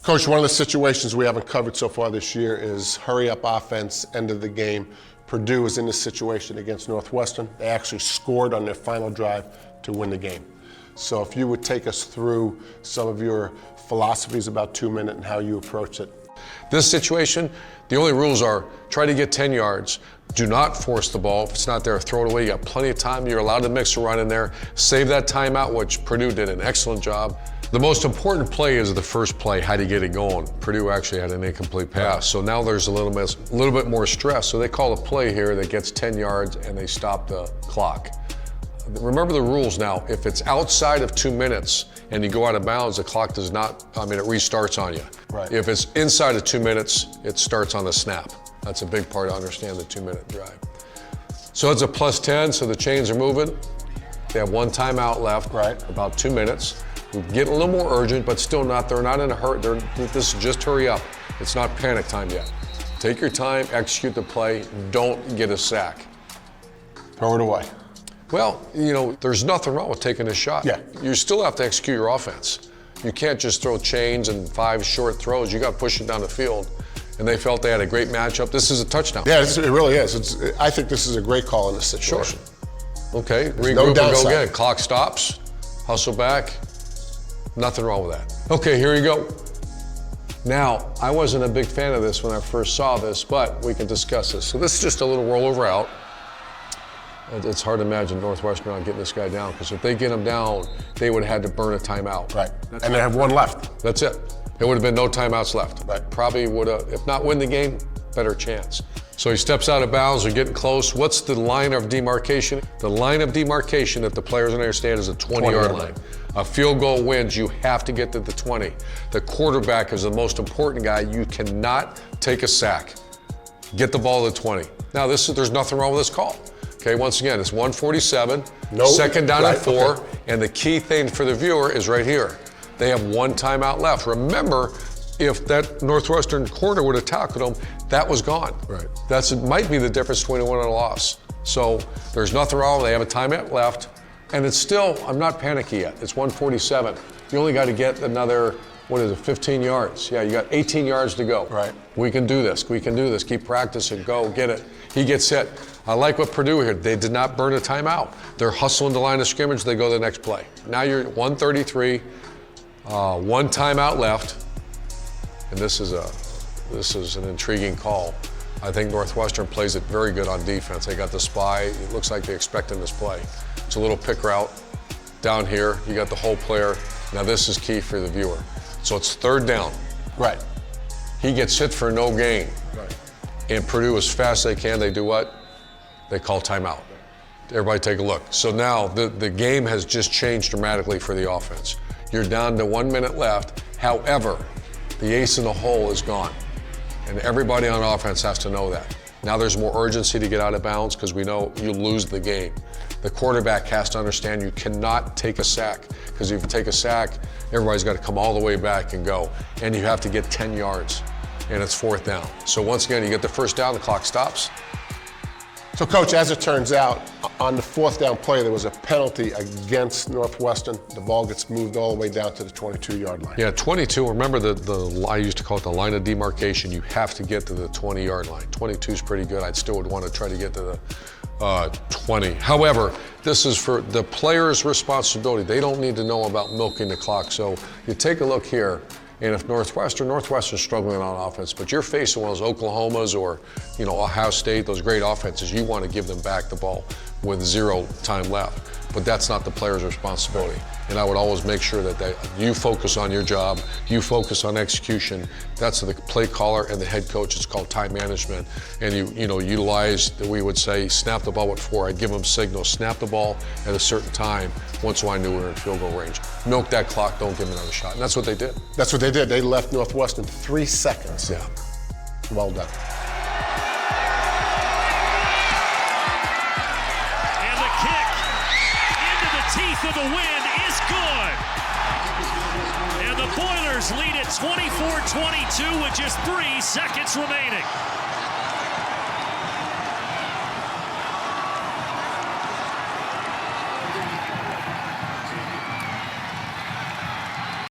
Coach, one of the situations we haven't covered so far this year is hurry-up offense, end of the game. Purdue was in this situation against Northwestern. They actually scored on their final drive to win the game. So if you would take us through some of your philosophies about 2 minute and how you approach it. This situation, the only rules are try to get 10 yards. Do not force the ball. If it's not there, throw it away. You got plenty of time. You're allowed to mix a run in there. Save that timeout, which Purdue did an excellent job. The most important play is the first play. How do you get it going? Purdue actually had an incomplete pass. So now there's a little bit more stress. So they call a play here that gets 10 yards and they stop the clock. Remember the rules now. If it's outside of 2 minutes and you go out of bounds, the clock does not, it restarts on you. Right. If it's inside of 2 minutes, it starts on the snap. That's a big part to understand the 2 minute drive. So it's a +10, so the chains are moving. They have one timeout left, right. About 2 minutes. We get a little more urgent, but still not, they're not in a hurry. This is just hurry up. It's not panic time yet. Take your time, execute the play, don't get a sack. Throw it away. Well, there's nothing wrong with taking a shot. Yeah. You still have to execute your offense. You can't just throw chains and 5 short throws. You got to push it down the field. And they felt they had a great matchup. This is a touchdown. Yeah, it really is. I think this is a great call in this situation. Sure. Okay, regroup no and downside. go again. Clock stops, hustle back. Nothing wrong with that. Okay, here you go. Now, I wasn't a big fan of this when I first saw this, but we can discuss this. So this is just a little rollover out. It's hard to imagine Northwestern not getting this guy down, because if they get him down, they would have had to burn a timeout. Right, and they have one left. That's it. There would have been no timeouts left. Right. Probably would have, if not win the game, better chance. So he steps out of bounds, they're getting close. What's the line of demarcation? The line of demarcation that the players understand is a 20-yard line. A field goal wins, you have to get to the 20. The quarterback is the most important guy. You cannot take a sack. Get the ball to the 20. Now there's nothing wrong with this call. Okay, once again, it's 147, second down and 4, okay. And the key thing for the viewer is right here. They have one timeout left. Remember, if that Northwestern corner would have tackled him, that was gone. Right. It might be the difference between a win and a loss. So there's nothing wrong. They have a timeout left. And it's still, I'm not panicky yet. It's 147. You only got to get another, 15 yards. Yeah, you got 18 yards to go. Right. We can do this. We can do this. Keep practicing. Go, get it. He gets hit. I like what Purdue here. They did not burn a timeout. They're hustling the line of scrimmage. They go to the next play. Now you're at 133, one timeout left. And this is an intriguing call. I think Northwestern plays it very good on defense. They got the spy. It looks like they expect him this play. It's a little pick route down here. You got the whole player. Now this is key for the viewer. So it's third down. Right. He gets hit for no gain. Right. And Purdue, as fast as they can, they do what? They call timeout. Everybody take a look. So now the game has just changed dramatically for the offense. You're down to 1 minute left. However, the ace in the hole is gone. And everybody on offense has to know that. Now there's more urgency to get out of bounds because we know you lose the game. The quarterback has to understand you cannot take a sack, because if you take a sack, everybody's got to come all the way back and go. And you have to get 10 yards, and it's fourth down. So once again, you get the first down, the clock stops. So, Coach, as it turns out, on the fourth down play, there was a penalty against Northwestern. The ball gets moved all the way down to the 22-yard line. Yeah, 22, remember I used to call it the line of demarcation. You have to get to the 20-yard line. 22 is pretty good. I still would want to try to get to the 20. However, this is for the player's responsibility. They don't need to know about milking the clock. So you take a look here. And if Northwestern's struggling on offense, but you're facing one of those Oklahomas or, Ohio State, those great offenses, you want to give them back the ball with 0 time left. But that's not the player's responsibility. And I would always make sure that you focus on your job, you focus on execution. That's the play caller and the head coach. It's called time management. And you utilize, we would say, snap the ball at 4. I'd give them signals, snap the ball at a certain time once I knew we were in field goal range. Milk that clock, don't give them another shot. And that's what they did. That's what they did. They left Northwestern 3 seconds. Yeah. Well done. Teeth of the wind is good. And the Boilers lead at 24-22 with just 3 seconds remaining.